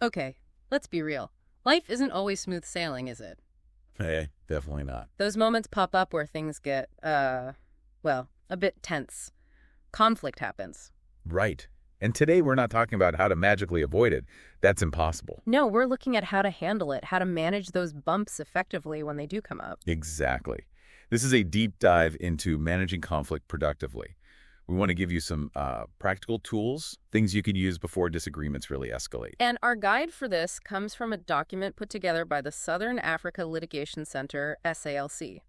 Okay, let's be real. Life isn't always smooth sailing, is it? Hey, definitely not. Those moments pop up where things get, well, a bit tense. Conflict happens. Right. And today we're not talking about how to magically avoid it. That's impossible. No, we're looking at how to handle it, how to manage those bumps effectively when they do come up. Exactly. This is a deep dive into managing conflict productively. We want to give you some practical tools, things you can use before disagreements really escalate. And our guide for this comes from a document put together by the Southern Africa Litigation Centre, SALC.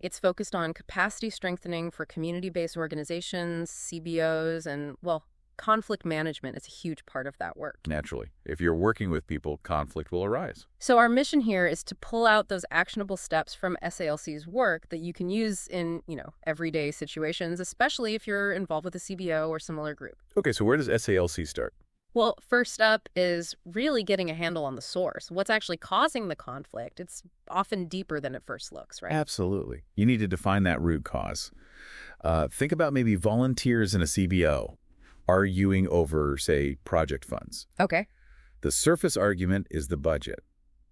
It's focused on capacity strengthening for community-based organizations, CBOs, and, well, conflict management is a huge part of that work. Naturally, if you're working with people, conflict will arise. So our mission here is to pull out those actionable steps from SALC's work that you can use in, everyday situations, especially if you're involved with a CBO or similar group. Okay, so where does SALC start? Well, first up is really getting a handle on the source. What's actually causing the conflict? It's often deeper than it first looks, right? Absolutely. You need to define that root cause. Think about maybe volunteers in a CBO arguing over, say, project funds. Okay. The surface argument is the budget.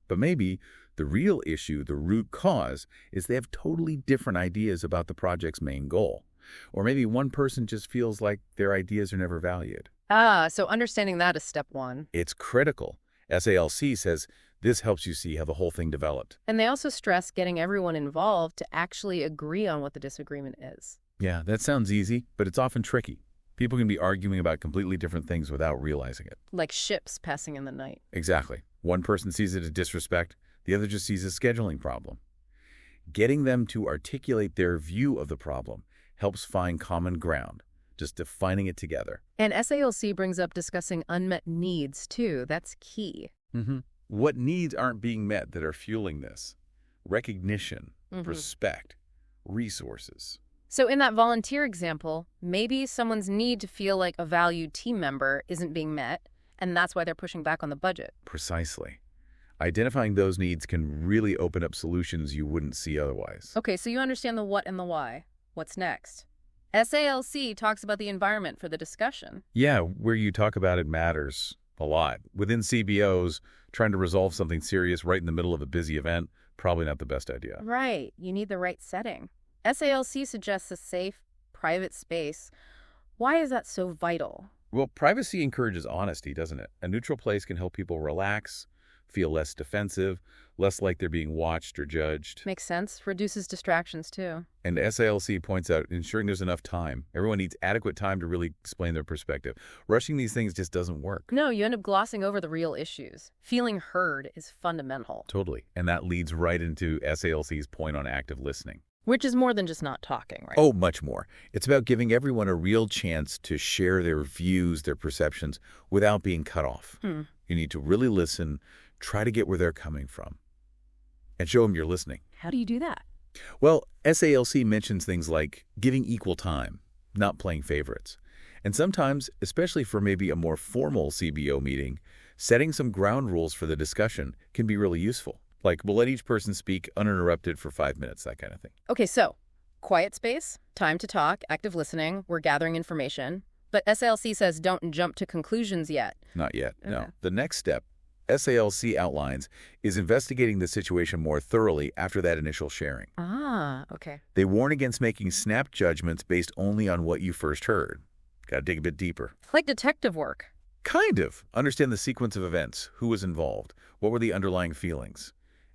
But maybe the real issue, the root cause, is they have totally different ideas about the project's main goal. Or maybe one person just feels like their ideas are never valued. So understanding that is step one. It's critical. SALC says this helps you see how the whole thing developed. And they also stress getting everyone involved to actually agree on what the disagreement is. Yeah, that sounds easy, but it's often tricky. People can be arguing about completely different things without realizing it. Like ships passing in the night. Exactly. One person sees it as disrespect, the other just sees a scheduling problem. Getting them to articulate their view of the problem helps find common ground, just defining it together. And SALC brings up discussing unmet needs, too. That's key. What needs aren't being met that are fueling this? Recognition, respect, resources. So in that volunteer example, maybe someone's need to feel like a valued team member isn't being met, and that's why they're pushing back on the budget. Precisely. Identifying those needs can really open up solutions you wouldn't see otherwise. Okay, so you understand the what and the why. What's next? SALC talks about the environment for the discussion. Yeah, where you talk about it matters a lot. Within CBOs, trying to resolve something serious right in the middle of a busy event, probably not the best idea. Right. You need the right setting. SALC suggests a safe, private space. Why is that so vital? Well, privacy encourages honesty, doesn't it? A neutral place can help people relax, feel less defensive, less like they're being watched or judged. Makes sense. Reduces distractions, too. And SALC points out ensuring there's enough time. Everyone needs adequate time to really explain their perspective. Rushing these things just doesn't work. No, you end up glossing over the real issues. Feeling heard is fundamental. Totally. And that leads right into SALC's point on active listening. Which is more than just not talking, right? Oh, much more. It's about giving everyone a real chance to share their views, their perceptions, without being cut off. You need to really listen, try to get where they're coming from, and show them you're listening. How do you do that? Well, SALC mentions things like giving equal time, not playing favorites. And sometimes, especially for maybe a more formal CBO meeting, setting some ground rules for the discussion can be really useful. Like, we'll let each person speak uninterrupted for 5 minutes, that kind of thing. Okay, so quiet space, time to talk, active listening, we're gathering information. But SALC says don't jump to conclusions yet. Not yet, no. Okay. The next step, SALC outlines, is investigating the situation more thoroughly after that initial sharing. Ah, okay. They warn against making snap judgments based only on what you first heard. Got to dig a bit deeper. Like detective work. Kind of. Understand the sequence of events, who was involved, what were the underlying feelings.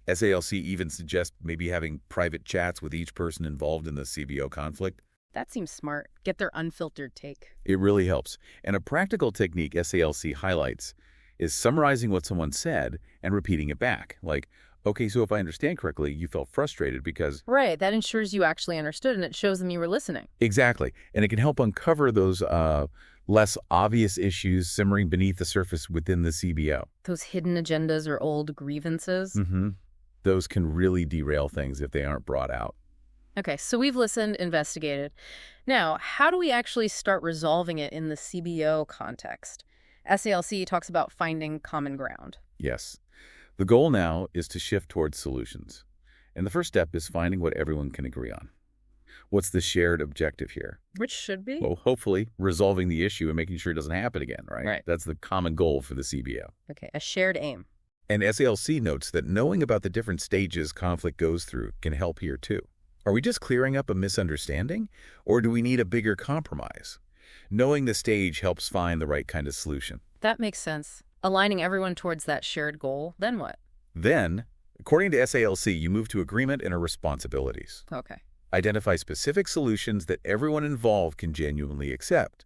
SALC even suggests maybe having private chats with each person involved in the CBO conflict. That seems smart. Get their unfiltered take. It really helps. And a practical technique SALC highlights is summarizing what someone said and repeating it back. Like, okay, so if I understand correctly, you felt frustrated because... Right, that ensures you actually understood and it shows them you were listening. Exactly. And it can help uncover those less obvious issues simmering beneath the surface within the CBO. Those hidden agendas or old grievances. Those can really derail things if they aren't brought out. Okay, so we've listened, investigated. Now, how do we actually start resolving it in the CBO context? SALC talks about finding common ground. Yes. The goal now is to shift towards solutions. And the first step is finding what everyone can agree on. What's the shared objective here? Which should be? Well, hopefully resolving the issue and making sure it doesn't happen again, right? Right. That's the common goal for the CBO. Okay, a shared aim. And SALC notes that knowing about the different stages conflict goes through can help here too. Are we just clearing up a misunderstanding, or do we need a bigger compromise? Knowing the stage helps find the right kind of solution. That makes sense. Aligning everyone towards that shared goal, then what? Then, according to SALC, you move to agreement and responsibilities. Okay. Identify specific solutions that everyone involved can genuinely accept.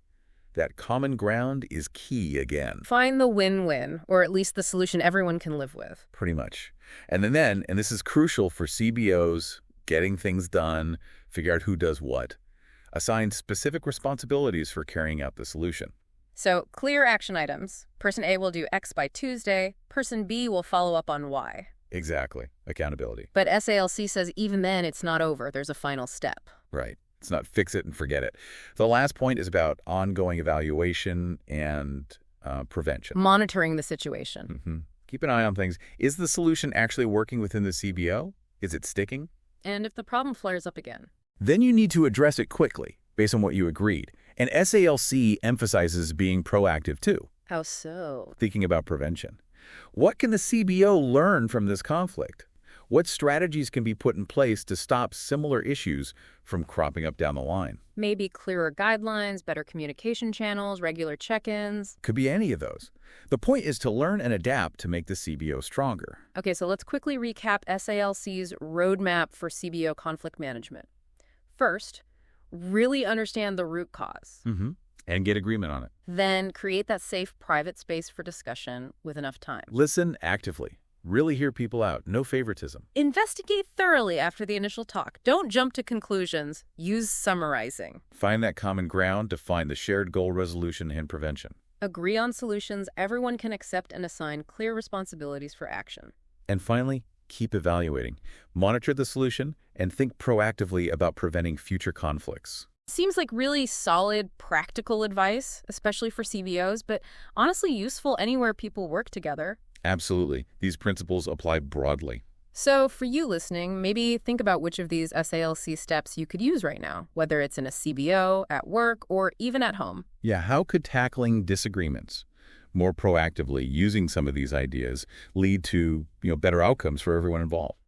That common ground is key again. Find the win-win, or at least the solution everyone can live with. Pretty much. And then, and this is crucial for CBOs, getting things done, figure out who does what. Assign specific responsibilities for carrying out the solution. So, clear action items. Person A will do X by Tuesday. Person B will follow up on Y. Exactly. Accountability. But SALC says even then it's not over. There's a final step. Right. It's not fix it and forget it. The last point is about ongoing evaluation and prevention. Monitoring the situation. Keep an eye on things. Is the solution actually working within the CBO? Is it sticking? And if the problem flares up again? Then you need to address it quickly, based on what you agreed. And SALC emphasizes being proactive, too. How so? Thinking about prevention. What can the CBO learn from this conflict? What strategies can be put in place to stop similar issues from cropping up down the line? Maybe clearer guidelines, better communication channels, regular check-ins. Could be any of those. The point is to learn and adapt to make the CBO stronger. Okay, so let's quickly recap SALC's roadmap for CBO conflict management. First, really understand the root cause. And get agreement on it. Then create that safe private space for discussion with enough time. Listen actively. Really hear people out. No favoritism. Investigate thoroughly after the initial talk. Don't jump to conclusions. Use summarizing. Find that common ground to find the shared goal resolution and prevention. Agree on solutions everyone can accept and assign clear responsibilities for action. And finally, keep evaluating. Monitor the solution and think proactively about preventing future conflicts. Seems like really solid, practical advice, especially for CBOs, but honestly useful anywhere people work together. Absolutely. These principles apply broadly. So for you listening, maybe think about which of these SALC steps you could use right now, whether it's in a CBO, at work, or even at home. Yeah, how could tackling disagreements more proactively using some of these ideas lead to, better outcomes for everyone involved?